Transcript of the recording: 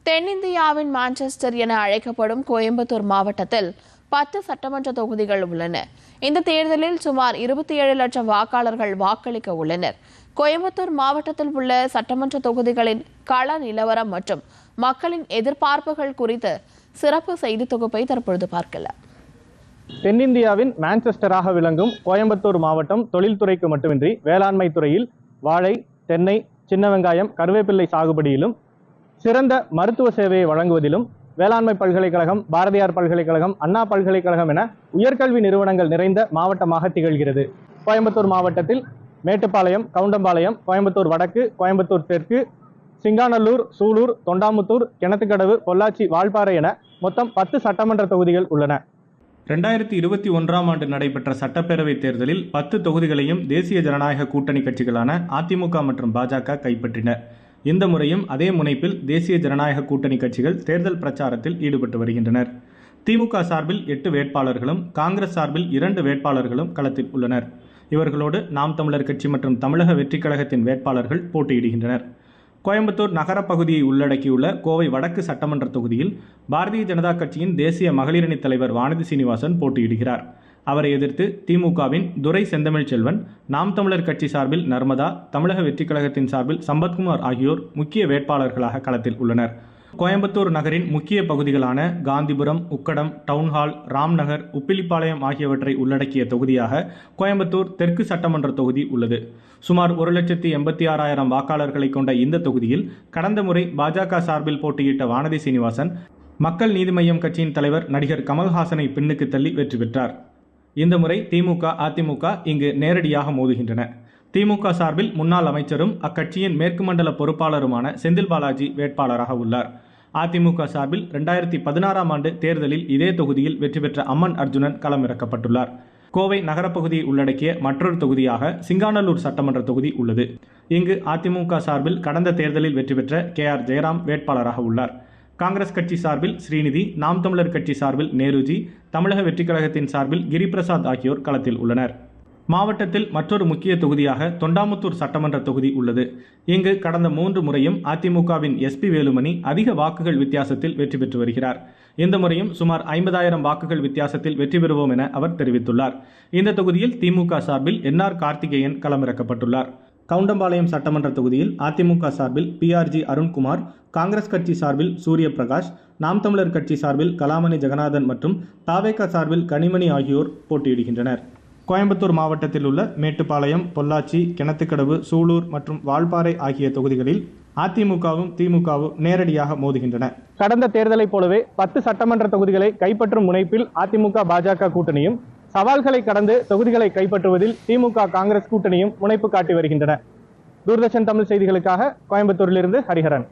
தென்னிந்தியாவின் மான்செஸ்டர் என அழைக்கப்படும் கோயம்புத்தூர் மாவட்டத்தில் 10 சட்டமன்ற தொகுதிகள் உள்ளன. இந்த தேர்தலில் சுமார் 27 லட்சம் வாக்காளர்கள் வாக்களிக்க உள்ளனர். கோயம்புத்தூர் மாவட்டத்தில் உள்ள சட்டமன்ற தொகுதிகளின் கள நிலவரம் மற்றும் மக்களின் எதிர்பார்ப்புகள் குறித்து சிறப்பு செய்தி தொகுப்பை தற்பொழுது பார்க்கலாம். தென்னிந்தியாவின் மான்செஸ்டராக விளங்கும் கோயம்புத்தூர் மாவட்டம் தொழில்துறைக்கு மட்டுமின்றி வேளாண்மை துறையில் வாழை, தென்னை, சின்ன வெங்காயம், கருவேப்பிள்ளை சாகுபடியிலும் சிறந்த மருத்துவ சேவையை வழங்குவதிலும் வேளாண்மை பல்கலைக்கழகம், பாரதியார் பல்கலைக்கழகம், அண்ணா பல்கலைக்கழகம் என உயர்கல்வி நிறுவனங்கள் நிறைந்த மாவட்டமாக திகழ்கிறது. கோயம்புத்தூர் மாவட்டத்தில் மேட்டுப்பாளையம், கவுண்டம்பாளையம், கோயம்புத்தூர் வடக்கு, கோயம்புத்தூர் தெற்கு, சிங்காநல்லூர், சூலூர், தொண்டாமுத்தூர், கிணத்துக்கடவு, பொள்ளாச்சி, வால்பாறை என மொத்தம் 10 சட்டமன்ற தொகுதிகள் உள்ளன. 2021ஆம் ஆண்டு நடைபெற்ற சட்டப்பேரவைத் தேர்தலில் 10 தொகுதிகளையும் தேசிய ஜனநாயக கூட்டணி கட்சிகளான அதிமுக மற்றும் பாஜக கைப்பற்றின. இந்த முறையும் அதே முனைப்பில் தேசிய ஜனநாயக கூட்டணி கட்சிகள் தேர்தல் பிரச்சாரத்தில் ஈடுபட்டு வருகின்றனர். திமுக சார்பில் 8 வேட்பாளர்களும், காங்கிரஸ் சார்பில் 2 வேட்பாளர்களும் களத்தில் உள்ளனர். இவர்களோடு நாம் தமிழர் கட்சி மற்றும் தமிழக வெற்றிக் கழகத்தின் வேட்பாளர்கள் போட்டியிடுகின்றனர். கோயம்புத்தூர் நகர பகுதியை உள்ளடக்கியுள்ள கோவை வடக்கு சட்டமன்ற தொகுதியில் பாரதிய ஜனதா கட்சியின் தேசிய மகளிரணி தலைவர் வானதி சீனிவாசன் போட்டியிடுகிறார். அவரை எதிர்த்து திமுகவின் துரை செந்தமிழ் செல்வன், நாம் தமிழர் கட்சி சார்பில் நர்மதா, தமிழக வெற்றிக் கழகத்தின் சார்பில் சம்பத்குமார் ஆகியோர் முக்கிய வேட்பாளர்களாக களத்தில் உள்ளனர். கோயம்புத்தூர் நகரின் முக்கிய பகுதிகளான காந்திபுரம், உக்கடம், டவுன்ஹால், ராம்நகர், உப்பிலிப்பாளையம் ஆகியவற்றை உள்ளடக்கிய தொகுதியாக கோயம்புத்தூர் தெற்கு சட்டமன்ற தொகுதி உள்ளது. சுமார் 1,86,000 வாக்காளர்களை கொண்ட இந்த தொகுதியில் கடந்த முறை பாஜக சார்பில் போட்டியிட்ட வானதி சீனிவாசன் மக்கள் நீதி மய்யம் கட்சியின் தலைவர் நடிகர் கமல்ஹாசனை பின்னுக்கு தள்ளி வெற்றி பெற்றார். இந்த முறை திமுக, அதிமுக இங்கு நேரடியாக மோதுகின்றன. திமுக சார்பில் முன்னாள் அமைச்சரும் அக்கட்சியின் மேற்கு மண்டல பொறுப்பாளருமான செந்தில் பாலாஜி வேட்பாளராக உள்ளார். அதிமுக சார்பில் 2016ஆம் ஆண்டு தேர்தலில் இதே தொகுதியில் வெற்றி பெற்ற அம்மன் அர்ஜுனன் களமிறக்கப்பட்டுள்ளார். கோவை நகரப்பகுதியை உள்ளடக்கிய மற்றொரு தொகுதியாக சிங்காநல்லூர் சட்டமன்ற தொகுதி உள்ளது. இங்கு அதிமுக சார்பில் கடந்த தேர்தலில் வெற்றி பெற்ற KR ஜெயராம் வேட்பாளராக உள்ளார். காங்கிரஸ் கட்சி சார்பில் ஸ்ரீநிதி, நாம் தமிழர் கட்சி சார்பில் நேருஜி, தமிழக வெற்றிக் கழகத்தின் சார்பில் கிரிபிரசாத் ஆகியோர் களத்தில் உள்ளனர். மாவட்டத்தில் மற்றொரு முக்கிய தொகுதியாக தொண்டாமுத்தூர் சட்டமன்ற தொகுதி உள்ளது. இங்கு கடந்த 3 முறையும் அதிமுகவின் SP வேலுமணி அதிக வாக்குகள் வித்தியாசத்தில் வெற்றி பெற்று வருகிறார். இந்த முறையும் சுமார் 50,000 வாக்குகள் வித்தியாசத்தில் வெற்றி பெறுவோம் என அவர் தெரிவித்துள்ளார். இந்த தொகுதியில் திமுக சார்பில் NR கார்த்திகேயன் களமிறக்கப்பட்டுள்ளார். கவுண்டம்பாளையம் சட்டமன்ற தொகுதியில் அதிமுக சார்பில் PRG அருண்குமார், காங்கிரஸ் கட்சி சார்பில் சூரியபிரகாஷ், நாம் தமிழர் கட்சி சார்பில் கலாமணி ஜெகநாதன் மற்றும் தாவேக சார்பில் கனிமணி ஆகியோர் போட்டியிடுகின்றனர். கோயம்புத்தூர் மாவட்டத்தில் உள்ள மேட்டுப்பாளையம், பொள்ளாச்சி, கிணத்துக்கடவு, சூலூர் மற்றும் வால்பாறை ஆகிய தொகுதிகளில் அதிமுகவும் திமுகவும் நேரடியாக மோதுகின்றன. கடந்த தேர்தலைப் போலவே 10 சட்டமன்ற தொகுதிகளை கைப்பற்றும் முனைப்பில் அதிமுக, பாஜக கூட்டணியும், சவால்களை கடந்து தொகுதிகளை கைப்பற்றுவதில் திமுக, காங்கிரஸ் கூட்டணியும் முனைப்பு காட்டி வருகின்றன. தூர்தர்ஷன் தமிழ் செய்திகளுக்காக கோயம்புத்தூரிலிருந்து ஹரிஹரன்.